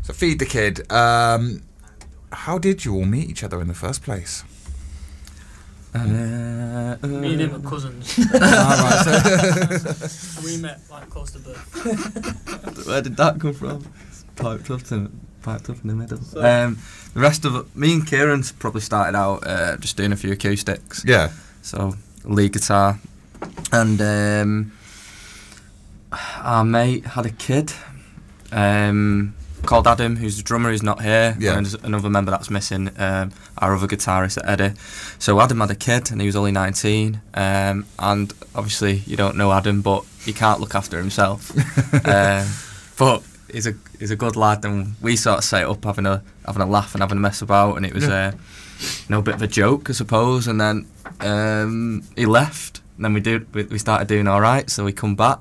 So Feed the Kid. How did you all meet each other in the first place? Me and him are cousins. We met like close to birth. Where did that come from? Piped up in the middle. So, the rest of it, me and Kieran's probably started out just doing a few acoustics. Yeah. So lead guitar, and our mate had a kid called Adam, who's the drummer, who's not here. Yeah. And there's another member that's missing, our other guitarist, Eddie. So Adam had a kid, and he was only 19. And obviously, you don't know Adam, but he can't look after himself. But he's a good lad, and we sort of set up having a laugh and having a mess about, and it was a bit of a joke, I suppose. And then he left, and then we started doing all right, so we come back,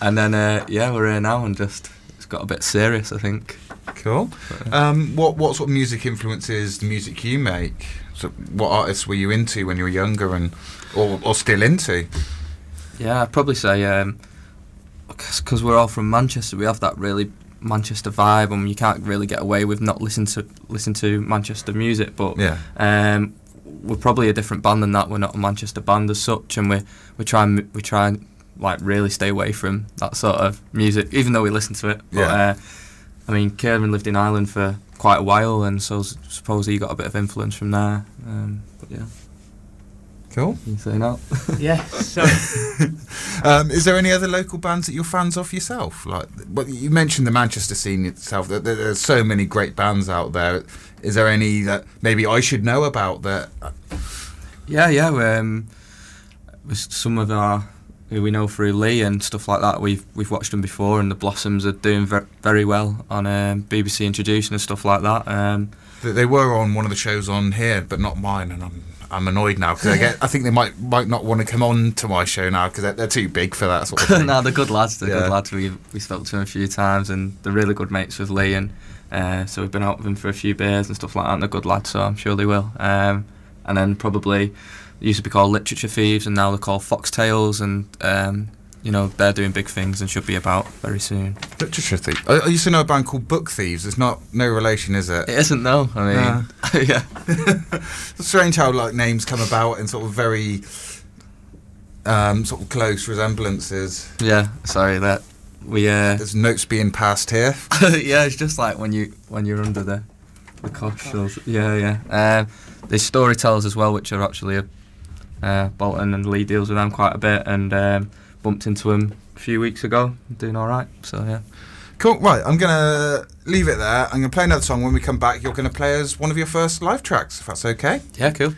and then we're here now, and just. Got a bit serious, I think. Cool. What sort of music influences the music you make? So what artists were you into when you were younger, or still into? Yeah, I'd probably say because we're all from Manchester, we have that really Manchester vibe, and you can't really get away with not listen to Manchester music. But we're probably a different band than that. We're not a Manchester band as such, and we try and like really stay away from that sort of music, even though we listen to it. But, I mean, Kieran lived in Ireland for quite a while, and so suppose he got a bit of influence from there. But yeah. Cool. You say no? Yeah. So. Is there any other local bands that you're fans of yourself? Like, well, you mentioned the Manchester scene itself. There's so many great bands out there. Is there any that maybe I should know about that? Yeah. With some of our who we know through Lee and stuff like that, we've watched them before, and the Blossoms are doing very well on BBC Introducing and stuff like that. They were on one of the shows on here, but not mine, and I'm annoyed now because I think they might not want to come on to my show now because they're too big for that sort of thing. No, they're good lads. Good lads. We spoke to them a few times, and they're really good mates with Lee, and so we've been out with them for a few beers and stuff like that. And they're good lads, so I'm sure they will. And then probably. They used to be called Literature Thieves, and now they're called Foxtails, and they're doing big things and should be about very soon. Literature Thieves. I used to know a band called Book Thieves. It's no relation, is it? It isn't, no. I mean, yeah. It's strange how like names come about in sort of very sort of close resemblances. Yeah, sorry that we. There's notes being passed here. Yeah, it's just like when you're under the cosh. Yeah. There's storytellers as well, which are actually Bolton and Lee deals with them quite a bit, and bumped into them a few weeks ago. Doing all right, so yeah. Cool. Right, I'm gonna leave it there. I'm gonna play another song. When we come back, you're gonna play us one of your first live tracks, if that's okay. Yeah, cool.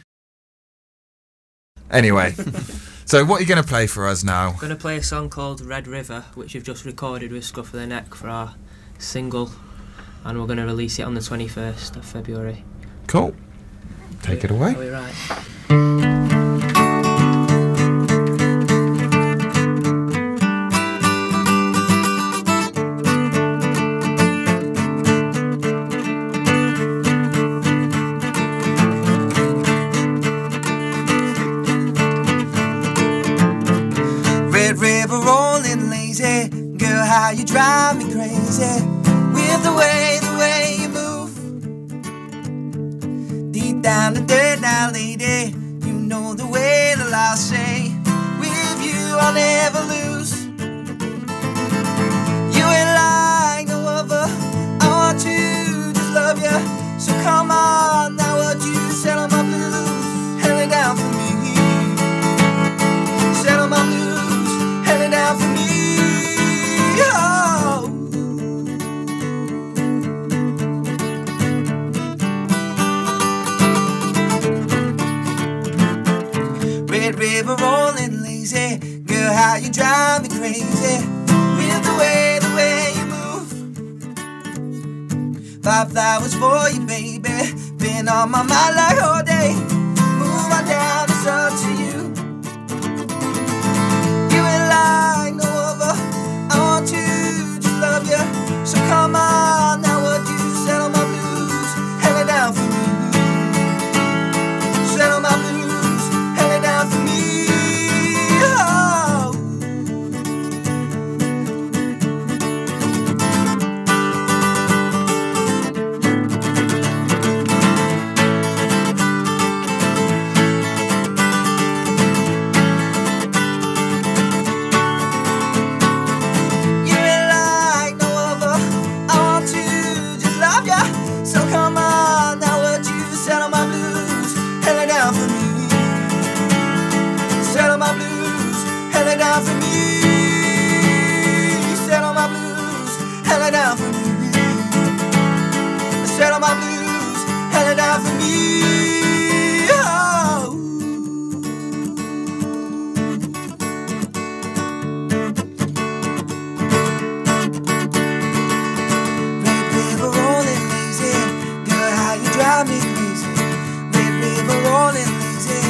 Anyway, so what are you gonna play for us now? I'm gonna play a song called Red River, which we've just recorded with Scuff of the Neck for our single, and we're gonna release it on the 21st of February. Cool. Take it away. Are we right? Red river rolling lazy, girl, how you drive me crazy with the way you move. Deep down the dirt now, lady, you know the way that I'll say, with you I'll never lose. You ain't like no other, I want to just love you. So come on, now would you settle my blues, held it down for me. Settle my blues, held it down for me. Oh. Red river rolling lazy, girl, how you drive me crazy with the way you move. 5 flowers for you, baby, been on my mind like all day. Move on down, it's up to you. You ain't like no other, I want to just love you. So come on, now would you settle my blues, held it down for me. Settle my blues, held it down for me. Oh. held it down for me. Settle my blues, held it down for me. Oh. Red river rolling lazy, girl, how you drive me crazy. Red river rolling lazy,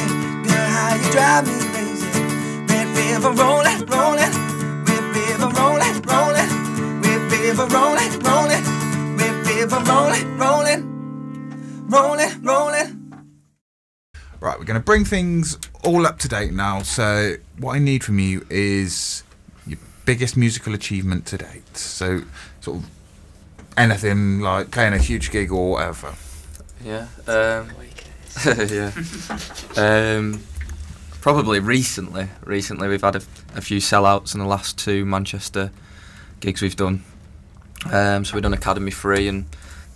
girl, how you drive me crazy. Red river rolling, rolling, red river rolling, rolling, red river rolling, rolling, red river rolling, rolling, rolling, rolling. Right, we're going to bring things all up to date now. So what I need from you is your biggest musical achievement to date. So sort of anything like playing a huge gig or whatever. Yeah. Yeah. Probably recently. Recently, we've had a few sellouts in the last 2 Manchester gigs we've done. So we've done Academy 3 and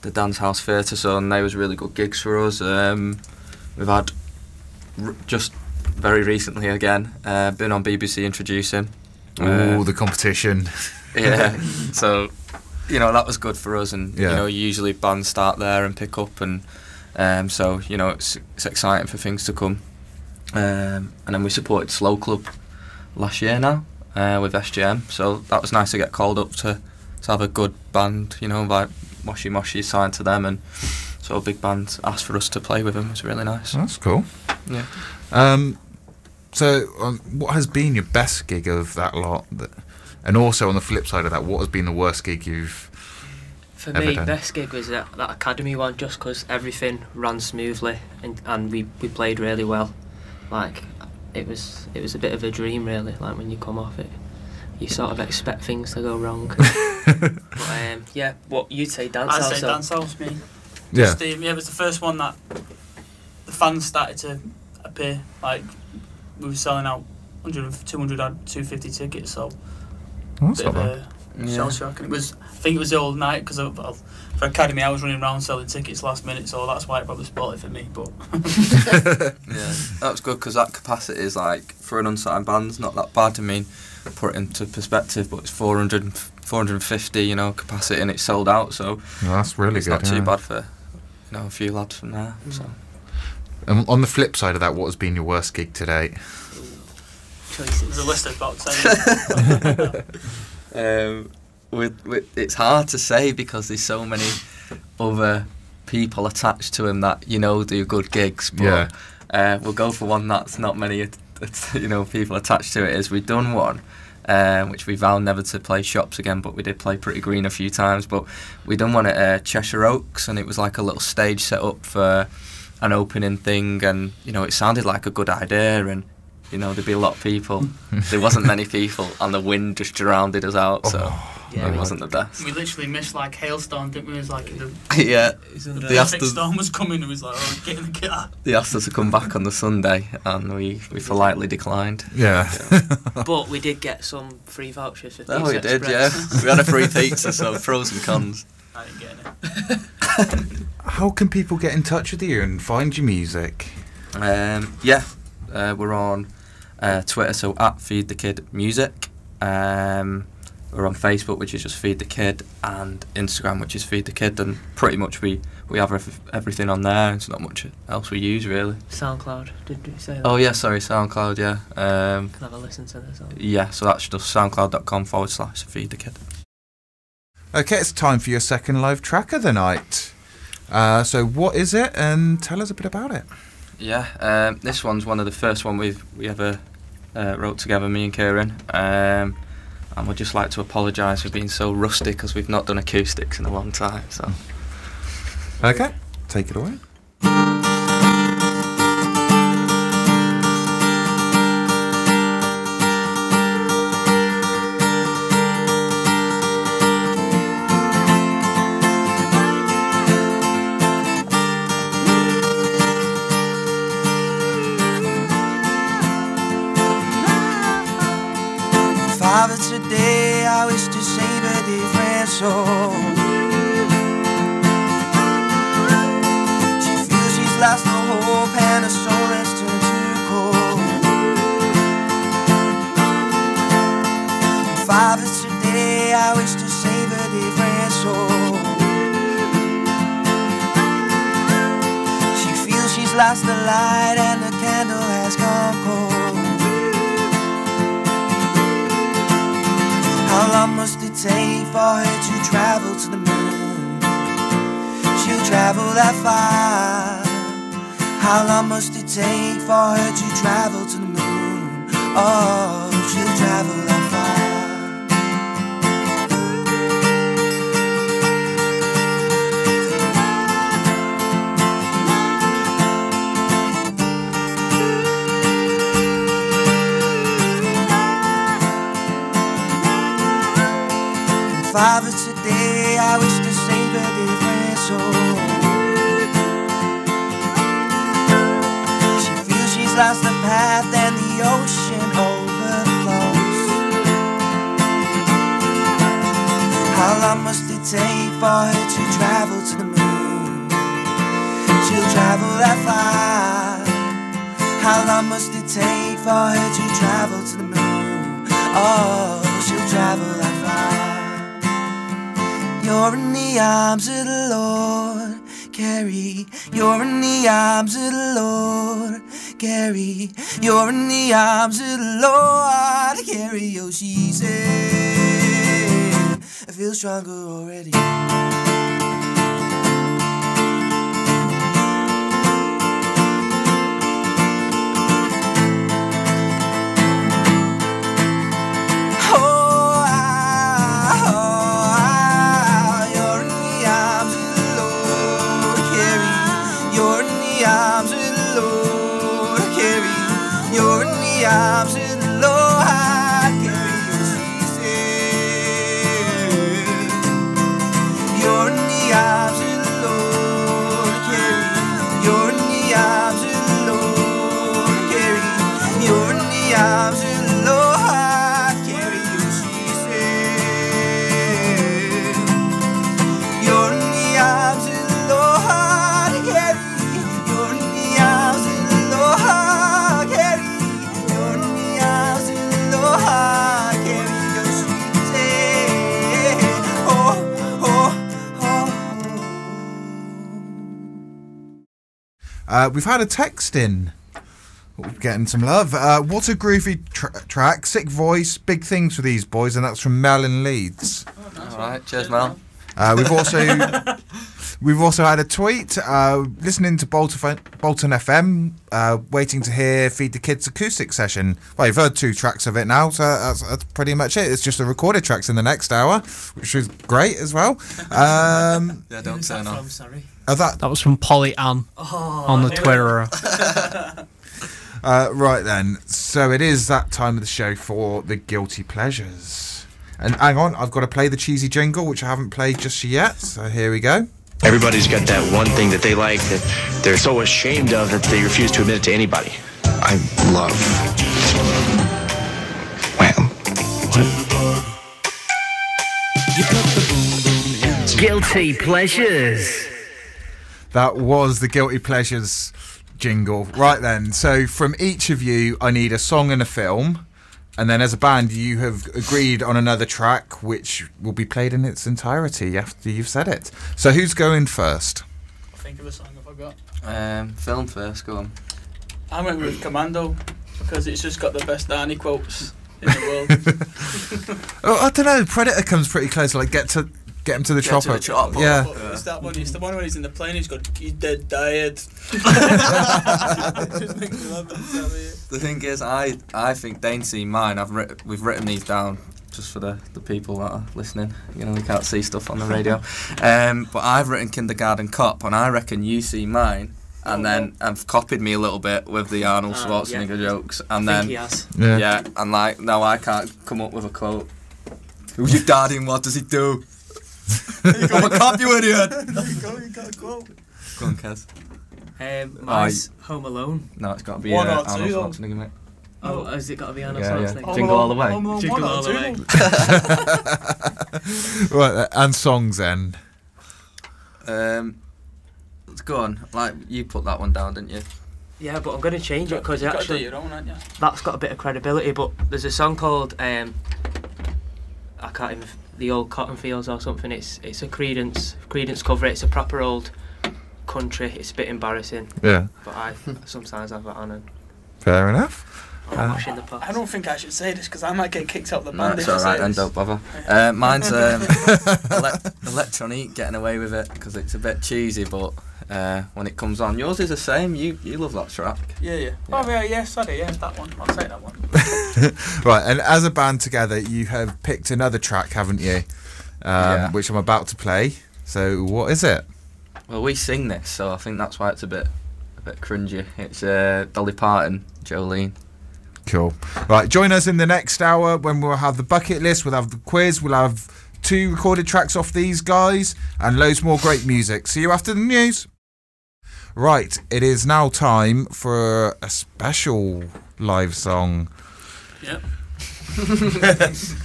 the Dance House Theatre, so and they was really good gigs for us. We've had just very recently again been on BBC Introducing. The competition. Yeah. So that was good for us, and Yeah. usually bands start there and pick up, and so it's exciting for things to come. And then we supported Slow Club last year now with SGM, so that was nice to get called up to have a good band, like Moshi Moshi signed to them, and so a big band asked for us to play with them. It was really nice. That's cool. Yeah. So what has been your best gig of that lot? And also on the flip side of that, what has been the worst gig you've For ever me, done? best gig was that Academy one, just because everything ran smoothly and we played really well. Like it was a bit of a dream, really. Like when you come off it, you sort of expect things to go wrong. But yeah, what you'd say, dance house? I'd say dance house, me. Yeah. It was the first one that the fans started to appear. Like we were selling out 100, 200, 250 tickets, so That's bit not of bad. a shell shock. And I think it was the old night because for Academy I was running around selling tickets last minute, so that's why it probably spoiled it for me. But Yeah, that was good because that capacity is like for an unsigned band, it's not that bad. I mean, put it into perspective, but it's 450, capacity, and it's sold out. So Well, that's really it's good. not too yeah. bad for a few lads from there. So And on the flip side of that, what has been your worst gig to date? there's Choices. a list of about 10. it's hard to say because there's so many other people attached to him that do good gigs. But we'll go for one that's not many people attached to it. Is we've done one. Which we vowed never to play shops again, but we did play Pretty Green a few times. But we done one at Cheshire Oaks, and it was like a little stage set up for an opening thing, and it sounded like a good idea, and there'd be a lot of people. There wasn't many people, and the wind just drowned us out, so it wasn't the best. We literally missed like hailstorm, didn't we? It was like the Yeah, the they asked perfect storm was coming, and it was like, oh, get in the car. they asked us to come back on the Sunday, and we politely declined. Yeah. But we did get some free vouchers for Oh, Pizza we did, Express. yeah. We had a free pizza, so pros and cons. I didn't get it. How can people get in touch with you and find your music? We're on Twitter, so at Feed the Kid Music. We're on Facebook, which is just Feed the Kid, and Instagram, which is Feed the Kid, and pretty much we have everything on there. It's not much else we use really. SoundCloud, did you say that? Oh yeah, sorry, SoundCloud, yeah. Can I have a listen to this? Yeah, so that's just soundcloud.com/Feed the Kid. Okay, it's time for your second live track of the night. So what is it, and tell us a bit about it. Yeah, this one's one of the first one we ever wrote together, me and Kieran. And we'd just like to apologise for being so rusty because we've not done acoustics in a long time. So. Okay, take it away. Father, today I wish to save a different soul. She feels she's lost no hope and her soul has turned to cold. Father, today I wish to save a different She's lost the light and the candle has gone cold. How long must it take for her to travel to the moon? She'll travel that far. How long must it take for her to travel to the moon? Oh, she'll travel that far. 5 of today, I wish to save a different soul. She feels she's lost the path and the ocean overflows. How long must it take for her to travel to the moon? She'll travel that far. How long must it take for her to travel to the moon? Oh, she'll travel that far. You're in the arms of the Lord, Carrie. You're in the arms of the Lord, Carrie. You're in the arms of the Lord, Carrie. Oh, she said, I feel stronger already. Arms of the Lord, Carrie, oh, she said. You're in the arms of the Lord, Carrie. You're in the arms of the Lord, Carrie. You're in the arms of the Lord, Carrie, oh, she said. You're in the arms of the Lord, Carrie. You're in the arms of the Lord, Carrie. We've had a text in. Getting some love. What a groovy track. Sick voice. Big things for these boys. And that's from Mel in Leeds. Oh, nice. All right. Cheers, Mel. We've also had a tweet. Listening to Bolton FM. Waiting to hear Feed the Kids acoustic session. Well, you've heard 2 tracks of it now, so that's pretty much it. It's just the recorded tracks in the next hour, which is great as well. Yeah, don't turn off. Sorry. That was from Polly Ann on the Twitter. Right then, so it is that time of the show for the guilty pleasures. And hang on, I've got to play the cheesy jingle, which I haven't played just yet. So here we go. Everybody's got that one thing that they like that they're so ashamed of that they refuse to admit it to anybody. I love. Well, what? Guilty pleasures. That was the guilty pleasures jingle. Right then, so from each of you, I need a song and a film. And then as a band, you have agreed on another track, which will be played in its entirety after you've said it. So who's going first? Think of a song if I got. Film first, go on. I went with Commando because it's just got the best Arnie quotes in the world. Oh, I don't know. Predator comes pretty close. Like get him to the chopper. Yeah. It's that one. It's the one when he's in the plane. He's got he's dead tired. Just makes me laugh. The thing is, I think Dane's seen mine. We've written these down just for the people that are listening. You know, we can't see stuff on the radio. But I've written Kindergarten Cop, and I reckon you see mine. And then have copied me a little bit with the Arnold Schwarzenegger jokes. And I then think he has. yeah, and like now I can't come up with a quote. Who's your daddy and what does he do? I'm a cop, you idiot! You got a quote. Go on, Kez. Mine's Home Alone. No, it's got to be One or Arnold two, though. Schwarzenegger, mate. Oh, has it got to be Arnold Yeah, Schwarzenegger? yeah. Jingle all the way. Jingle all the way. Right, and songs then. Let's go on. Like you put that one down, didn't you? Yeah, but I'm going to change it because You've got to actually do your own, ain't you? that's got a bit of credibility. But there's a song called I can't even, The Old Cotton Fields or something. It's a Creedence cover. It's a proper old country, it's a bit embarrassing. Yeah. But I sometimes have it on and Fair enough. I'm washing the pots. I don't think I should say this because I might get kicked out of the No, band. it's if I alright say then, this. don't bother. Mine's Electronic, Getting Away With It, because it's a bit cheesy, but when it comes on, yours is the same. You love that track. Yeah. Oh yeah, sorry, yeah, that one. I'll say that one. Right, and as a band together, you have picked another track, haven't you? Yeah. Which I'm about to play. So what is it? Well, we sing this, so I think that's why it's a bit cringy. It's Dolly Parton, Jolene. Cool. Right, join us in the next hour when we'll have the bucket list, we'll have the quiz, we'll have 2 recorded tracks off these guys, and loads more great music. See you after the news. Right, it is now time for a special live song. Yep.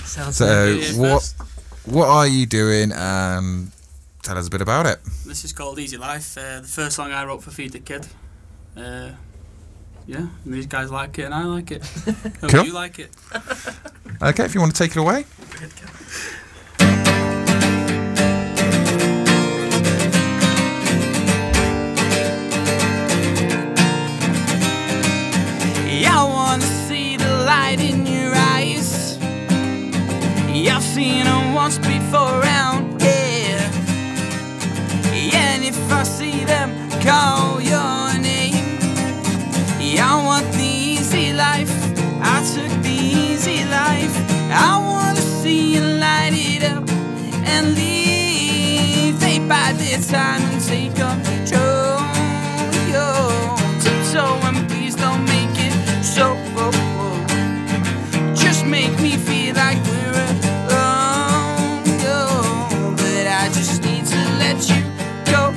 Sounds So First, what are you doing? Tell us a bit about it. this is called Easy Life. The first song I wrote for Feed the Kid. Yeah, and these guys like it and I like it. Hope Cool. you like it. Okay, if you want to take it away. I wanna see the light in your eyes. I've seen them once before around here. And if I see them call your name, I want the easy life. I took the easy life. I wanna see you light it up and leave. They bide their time and take control. Tiptoe and please don't make it so. Just make me feel like we're alone. But I just need to let you go.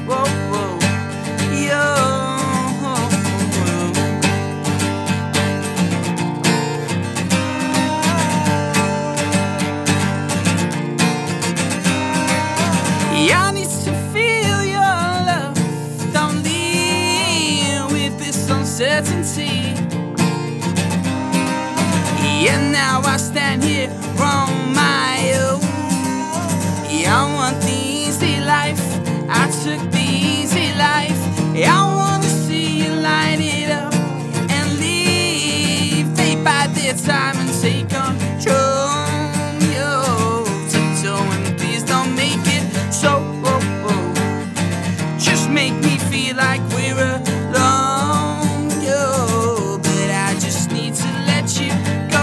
I need to feel your love. Don't live with this uncertainty. And now I stand here on my own. I want the easy life. I took the easy life. I wanna see you light it up and leave. They bide their time and take control. Tiptoe and please don't make it so. Just make me feel like we're alone. But I just need to let you go.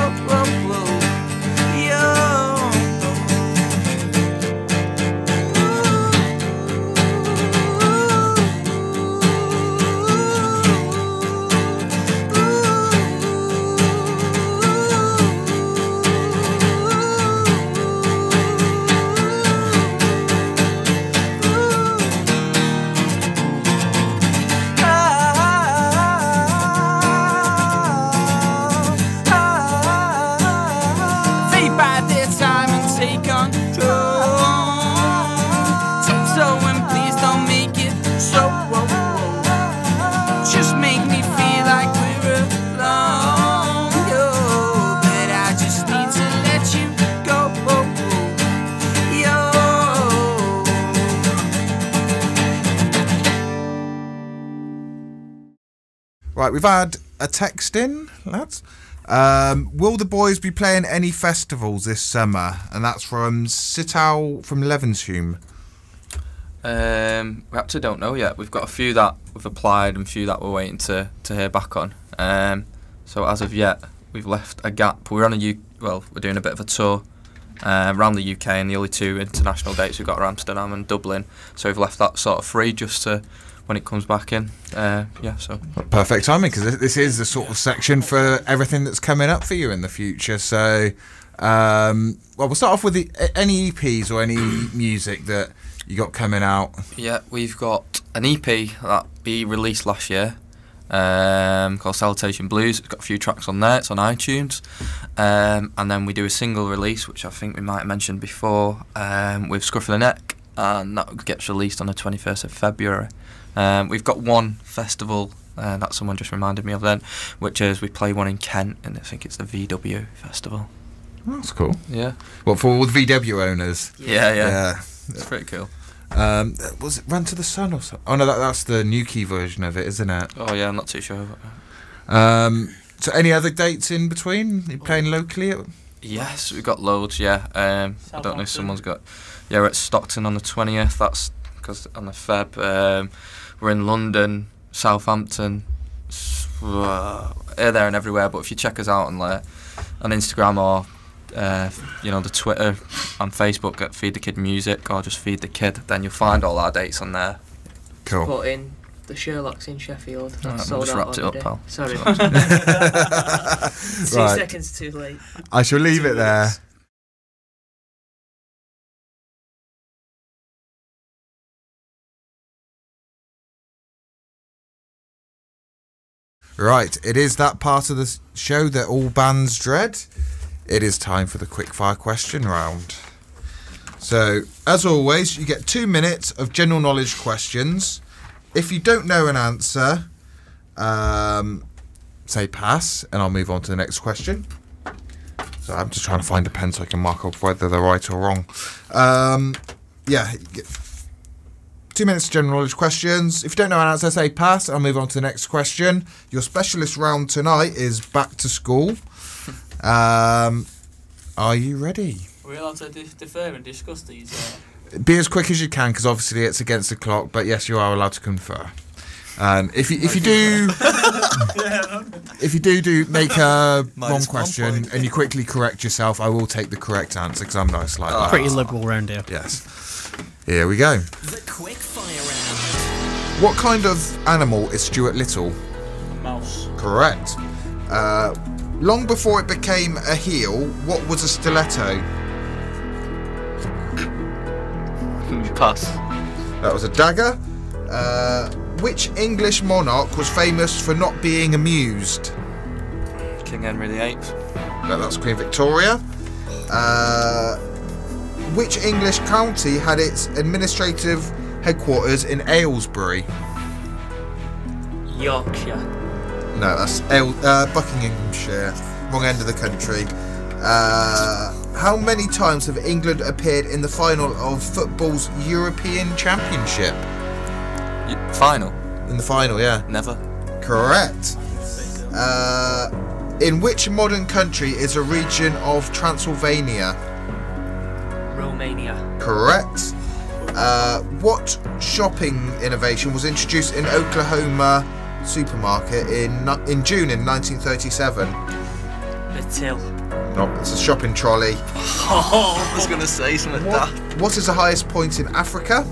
They bide their time and take control. Tiptoe and please don't make it so. Just make me feel like we're alone. But I just need to let you go. Right, we've had a text in, lads. Will the boys be playing any festivals this summer? And that's from Sittow from Levenshulme. We actually don't know yet. We've got a few that we've applied and a few that we're waiting to hear back on. So as of yet, we've left a gap. We're doing a bit of a tour around the UK, and the only 2 international dates we've got are Amsterdam and Dublin. So we've left that sort of free just to when it comes back in. So Perfect timing, because this is the sort of section for everything that's coming up for you in the future. So, we'll start off with any EPs or any music that you got coming out. yeah, we've got an EP that we released last year called Salutation Blues. It's got a few tracks on there. It's on iTunes. And then we do a single release, which I think we might have mentioned before, with Scruff of the Neck, and that gets released on the 21st of February. We've got one festival that someone just reminded me of then, which is we play one in Kent, and I think it's the VW Festival. Oh, that's cool. Yeah. What, for all the VW owners? Yeah. Yeah. It's pretty cool. Was it Run to the Sun or something? Oh no, that's the Nuki version of it, isn't it? Oh yeah, I'm not too sure about that. So any other dates in between? Are you playing locally? Yes, we've got loads, yeah. I don't know if someone's got... Yeah, we're at Stockton on the 20th, that's because on the Feb. We're in London, Southampton, here, there and everywhere, but if you check us out on Instagram or the Twitter and Facebook at Feed the Kid Music or just Feed the Kid, then you'll find all our dates on there. Cool. Put in the Sherlock's in Sheffield. That's Right, sold just out wrapped it up, already. pal. Sorry. 2 Right. seconds too late. I shall leave it there. Right, it is that part of the show that all bands dread. It is time for the quickfire question round. So, as always, you get 2 minutes of general knowledge questions. If you don't know an answer, say pass, and I'll move on to the next question. So I'm just trying to find a pen so I can mark off whether they're right or wrong. Yeah, 2 minutes of general knowledge questions. If you don't know an answer, say pass. I'll move on to the next question. Your specialist round tonight is back to school. Are you ready? Are we allowed to defer and discuss these? Be as quick as you can, because obviously it's against the clock. But yes, you are allowed to confer. If you do make a wrong question and you quickly correct yourself, I will take the correct answer because I'm nice like that. Pretty liberal round here. Yes. Here we go. The quick fire round. What kind of animal is Stuart Little? A mouse. Correct. Long before it became a heel, what was a stiletto? Pass. That was a dagger. Which English monarch was famous for not being amused? King Henry VIII. That's Queen Victoria. Which English county had its administrative headquarters in Aylesbury? Yorkshire. No, that's Buckinghamshire. Wrong end of the country. How many times have England appeared in the final of football's European Championship? Final. In the final, yeah. Never. Correct. In which modern country is a region of Transylvania? Romania. Correct. What shopping innovation was introduced in Oklahoma supermarket in June in 1937? The till. No, it's a shopping trolley. Oh, I was going to say something like that. What is the highest point in Africa?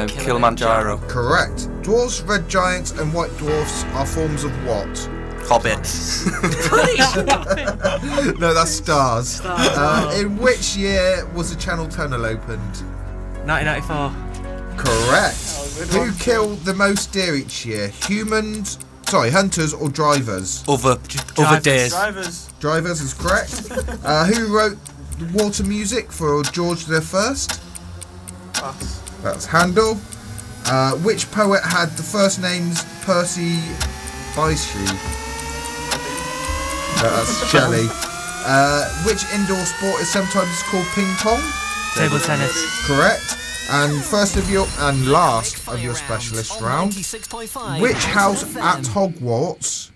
Kilimanjaro. Correct. Dwarves, red giants, and white dwarfs are forms of what? Hobbits. No, that's stars. In which year was the Channel Tunnel opened? 1994. Correct. Who killed the most deer each year? Hunters or drivers? Other days. Drivers. Drivers is correct. Who wrote the water music for George I? Pass. That's Handel. Which poet had the first names Percy Bysshe? That's Shelley. Which indoor sport is sometimes called ping pong? Table tennis. Correct. And last of your specialist round. Which house at Hogwarts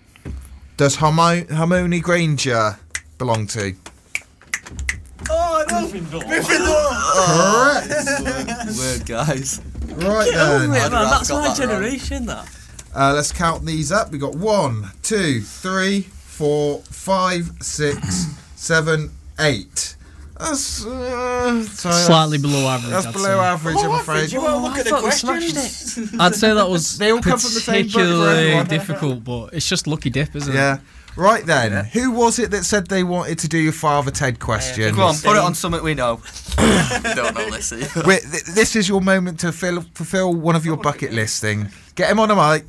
does Hermione Granger belong to? Oh, no! Correct. Word, guys. Right then. That's my generation, Let's count these up. We got 1, 2, 3, 4, 5, 6, 7, 8. That's Slightly below average. That's I'd below say. average, I'm afraid. You won't look at the questions. I'd say that was They all come from the same book for particularly everyone. difficult, but it's just lucky dip, isn't it? Yeah. Right then, who was it that said they wanted to do your Father Ted question? Come on, put it on something we know. Don't know, let's see. This is your moment to fulfill one of your bucket list thing. Get him on a mic.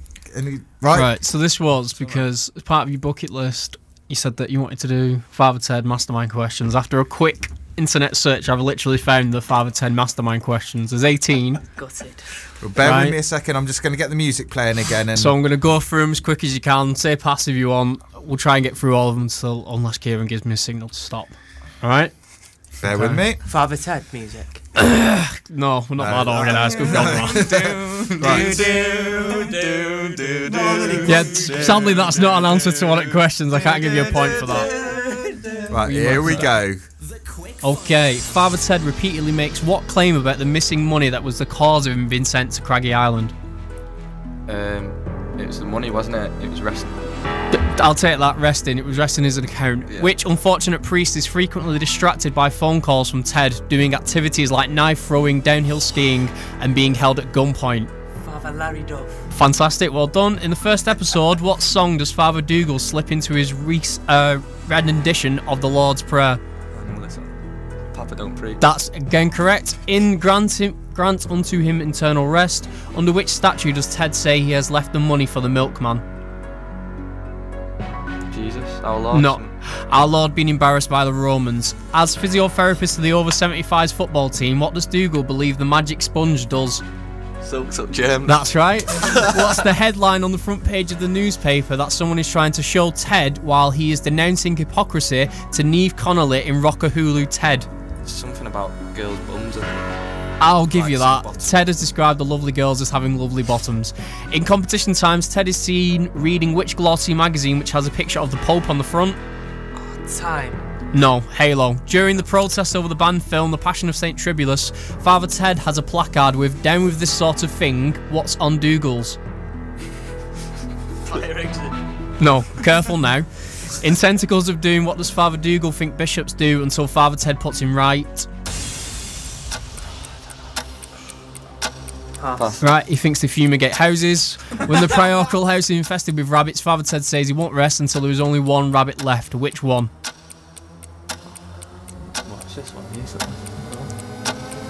Right. So this was because as part of your bucket list, you said that you wanted to do Father Ted Mastermind questions. After a quick internet search, I've literally found the Father Ted Mastermind questions. There's 18. Gutted. Well, bear with me a second. I'm just going to get the music playing again. And So I'm going to go through them as quick as you can. Say pass if you want. We'll try and get through all of them unless Kieran gives me a signal to stop. All right? Bear with me. Father Ted music. No, we're not that organised. Good God, man. Yeah, sadly that's not an answer to one of the questions. I can't give you a point for that. Right, here we go. Okay, Father Ted repeatedly makes what claim about the missing money that was the cause of him being sent to Craggy Island? It was the money, wasn't it? It was resting. I'll take that, resting. It was resting his account. Yeah. Which unfortunate priest is frequently distracted by phone calls from Ted, doing activities like knife throwing, downhill skiing, and being held at gunpoint? Father Larry Duff. Fantastic, well done. In the first episode, what song does Father Dougal slip into his rendition of the Lord's Prayer? Papa don't preach. That's again correct. In grant unto him eternal rest, under which statue does Ted say he has left the money for the milkman? Jesus, our Lord. No. Our Lord being embarrassed by the Romans. As physiotherapist to the over 75s football team, what does Dougal believe the magic sponge does? Soaks up germs. That's right. What's the headline on the front page of the newspaper that someone is trying to show Ted while he is denouncing hypocrisy to Niamh Connolly in Rockahulu Ted? Something about girls' bums. I'll give you that. Bottoms. Ted has described the lovely girls as having lovely bottoms. In competition times, Ted is seen reading which glossy magazine which has a picture of the Pope on the front? Time. No, Halo. During the protest over the banned film The Passion of St. Tribulus, Father Ted has a placard with "Down with this sort of thing, what's on Dougal's?" Fire exit. No, careful now. In Tentacles of Doom, what does Father Dougal think bishops do until Father Ted puts him right? Pass. Right, he thinks they fumigate houses. When the parochial house is infested with rabbits, Father Ted says he won't rest until there is only one rabbit left. Which one? What's this one?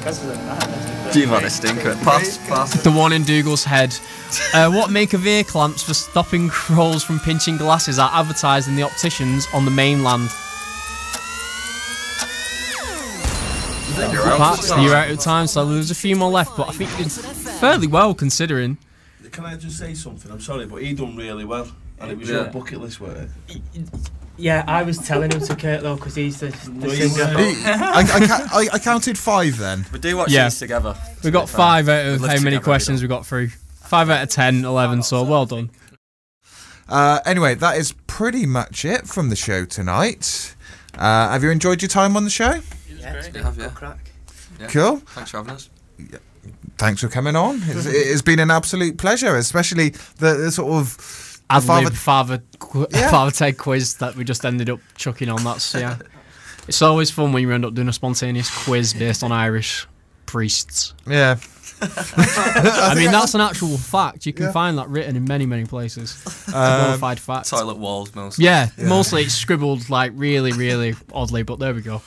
That's Do you want a stinker? Pass. The one in Dougal's head. What make of ear clamps for stopping crows from pinching glasses are advertised in the opticians on the mainland? You're out of time, so there's a few more left, but I think it's fairly well considering. Can I just say something? I'm sorry, but he done really well, and it was your bucket list work. Yeah, I was telling him to Kurt though, because he's the singer. I counted 5 then. We do watch Yeah. these together. We got 5 out of We how live many together, questions we got through. 5 out of 10, 11, so well done. Anyway, that is pretty much it from the show tonight. Have you enjoyed your time on the show? Yeah, it's been Have, a yeah. good crack. Yeah. Cool. Thanks for having us. Thanks for coming on. It's been an absolute pleasure, especially the sort of Ad-lib Father Ted quiz that we just ended up chucking on. That's yeah. It's always fun when you end up doing a spontaneous quiz based on Irish priests. Yeah. I mean, that's an actual fact. You can find that written in many, many places. It's a bona fide fact. Toilet walls, mostly. Yeah, mostly it's scribbled like really, really oddly, but there we go.